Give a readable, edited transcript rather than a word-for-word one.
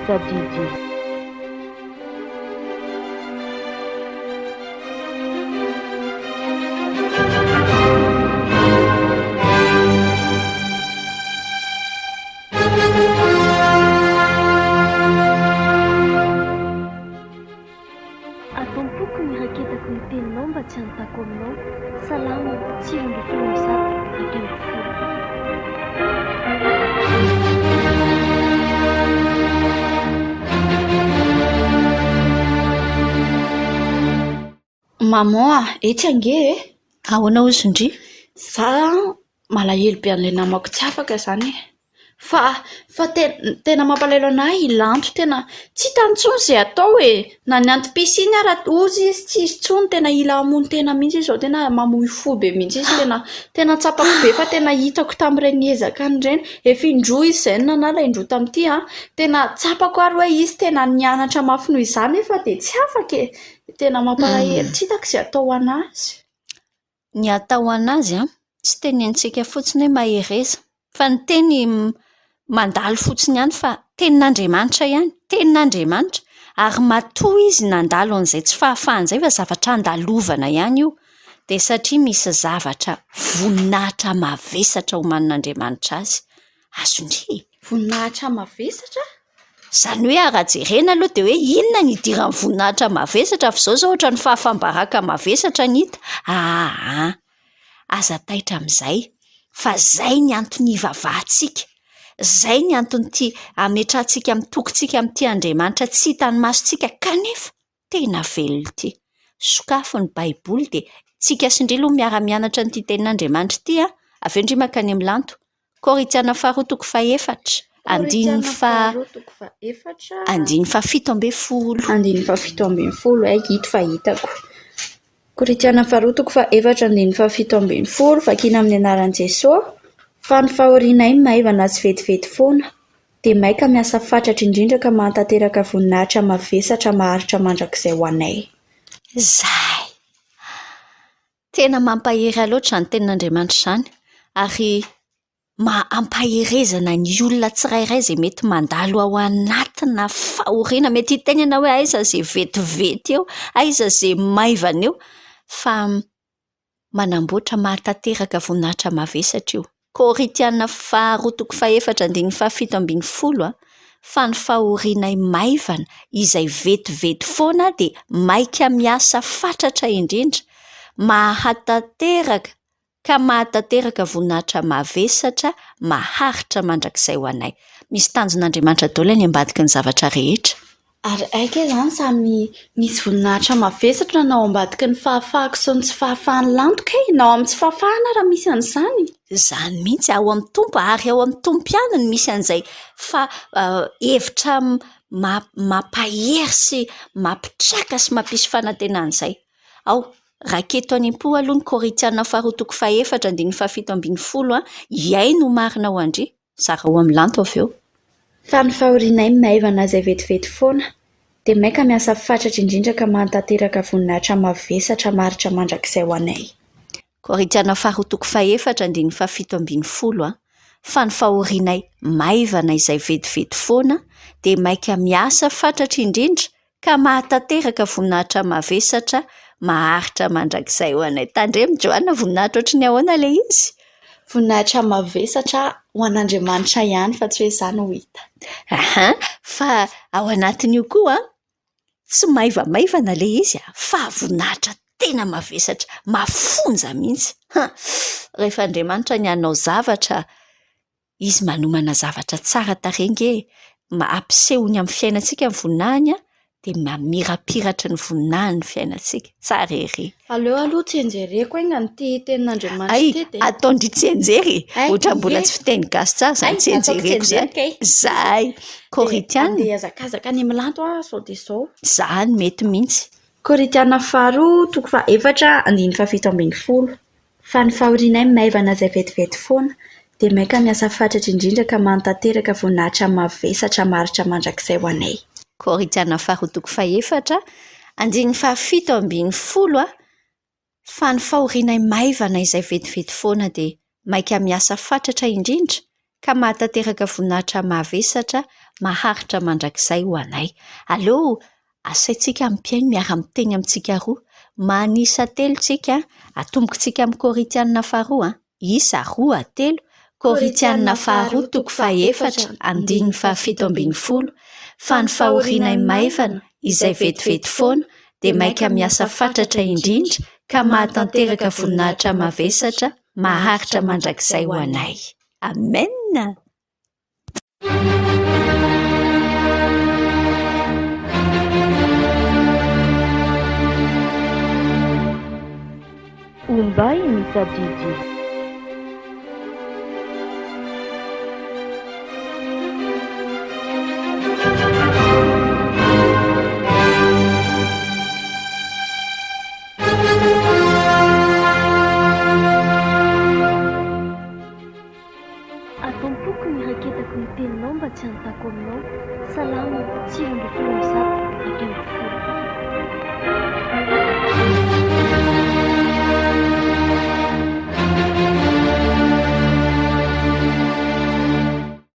sadidi atompoko ny raketako ny teninao mba tsy hanontako aminao salama tsirondro tolozato atemo folo maman etsy ange ahoana ozondry za malahelo be an'ilay namako tsy afaka zany fa tena mampalahelo anahy ilanto tena tsy tantsony zay atao na ny antom-pisiny ara ozy izy tsy izy tsony tena ila amony tena mihitsy izy tena mamoy fo be mihitsy izy tena tsapako be fa tena hitako tamin'ireny ezaka an'ireny efa indroa izy zay nanala indroa tamin'ity tena tsapako ary hoe izy tena nianatra mafy noho izany efa dia tsy afaka tena mampalahelo tsy hitako izay atao anazy ny atao anazy tsy tenentsika fotsiny hoe mahereza fa ny teny mandalo fotsiny ihany fa tenin'Andriamanitra ihany tenin'Andriamanitra ary matoa izy nandalo an'izay tsy fahafahan'izay fa zavatra andalovana ihany io dia satria misy zavatra voninahitra mavesatra ho manin'Andriamanitra azy azondry voninahitra mavesatra izany hoe arajerena aloha dia hoe inona ny idiran'ny voninahitra mavesatra fa izao ohatra ny fahafambaraka mavesatra ny hita aza taitra amin'izay fa zay ny antony ivavahantsika zay ny antony ty ametrantsika mitokontsika amin'ity Andriamanitra tsy hitany masontsika kanefa tena velona ity sokafo ny baiboly dia tsika sindry aloha miara-mianatra nyity tenin'Andriamanitra ity avy eo ndry makany amin'ny lanto Korinthiana 4:4 andiny fa 17 hito fa hitako Korinthiana 4:4 andiny fa 17 vakina amin'ny anaran'i Jesosy fa ny fahorianay maivana tsy vetivety foana dia maika miasa fatratra indrindra ka mantanteraka voninahitra mavesatra maharitra mandrakizay ho anay zay tena mampahery loatra ny tenin'Andriamanitra izany ary ampaherezana ny olona tsirairay izay mety mandalo ao anatina fahoriana mety hitenena hoe aiza izay vetivety eo aiza izay maivana eo fa manamboatra mahatanteraka voninahitra mavesatra io Korinthiana 4:4 fa ny fahorianay maivana izay vetivety foana dia maika miasa fatratra indrindra mahatanteraka voninahitra mavesatra maharitra mandrakizay ho anay misy tanjon'Andriamanitra daholo ny ambadiky ny zavatra rehetra ary aika izany samy misy voninahitra mavesatra na ao ambadiky ny fahafahako sy ny tsy fahafahan'ny lantoka na ao amin'ny tsy fahafahana raha misy an'izany izany mihitsy ao amin'ny tompo ary ao amin'ny tompo-pianany misy an'izay fa hevitra mampahery sy mampitraka sy mampisy fanantenan'izay ao raketo any am-po aloha ny Korinthiana 4:4 andiny fa 17 iay no marina ho andry zara ho amin'ny lanto avy eo fa ny fahorianay maivana izay vetivety foana dia maika miasa fatratra indrindra ka mantanteraka voninahitra mavesatra maharitra mandrakizay ho anay Korinthiana 4:4 andiny fa 17 fa ny fahorianay maivana izay vetivety foana dia maika miasa fatratra indrindra ka mahatanteraka voninahitra mavesatra maharitra mandrakizay ho anay tandremo Joana voninahitra ohatry ny ahoana ilay izy voninahitra mavesatra ho an'Andriamanitra ihany fa tsy hoe izany ho hita fa ao anatin'io koa tsy maivamaivana ilay izy fa voninahitra tena mavesatra mafonja mihitsy rehefa Andriamanitra ny hanao zavatra izy manomana zavatra tsara tarenge ampisehony amin'ny fiainantsika ny voninahiny dia mamirapiratra ny voninahiny ny fiainantsika tsara ery aleo aloha tsy enjereko aingany ty tenin'Andriamanitra ty ataondry tsy enjery ohatra mbola tsy fiteny gasy tsara zany tsy enjereko zay Korinthiana dia azakazaka any amin'ny lanto sao dia sao zany mety mihitsy Korinthiana 4:4 andiny fa 17 fa ny fahorianay maivana izay vetivety foana dia maika miasa fatratra indrindra ka mantanteraka voninahitra mavesatra maharitra mandrakizay ho anay Korinthiana 4:4 andiny fa 17 fa ny fahorianay maivana izay vetivety foana dia maika miasa fatratra indrindra ka mahatanteraka voninahitra mavesatra maharitra mandrakizay ho anay. Aleo asaintsika ampiaino miara miteny amintsika roa. Manisa telo tsika, atombokantsika amin'ny Koritianina faharoa, isa 2 telo, Koritianina faharoa 4 andiny 7:10. Fa ny fahorianay maivana izay vetivety foana dia maika miasa fatratra indrindra ka mahatanteraka voninahitra mavesatra maharitra mandrakizay ho anay. Amen. Umbay misadidi. Ataoko ny raketako ny teninao mba tsy hanontako aminao. Salama, tsiro ndraiky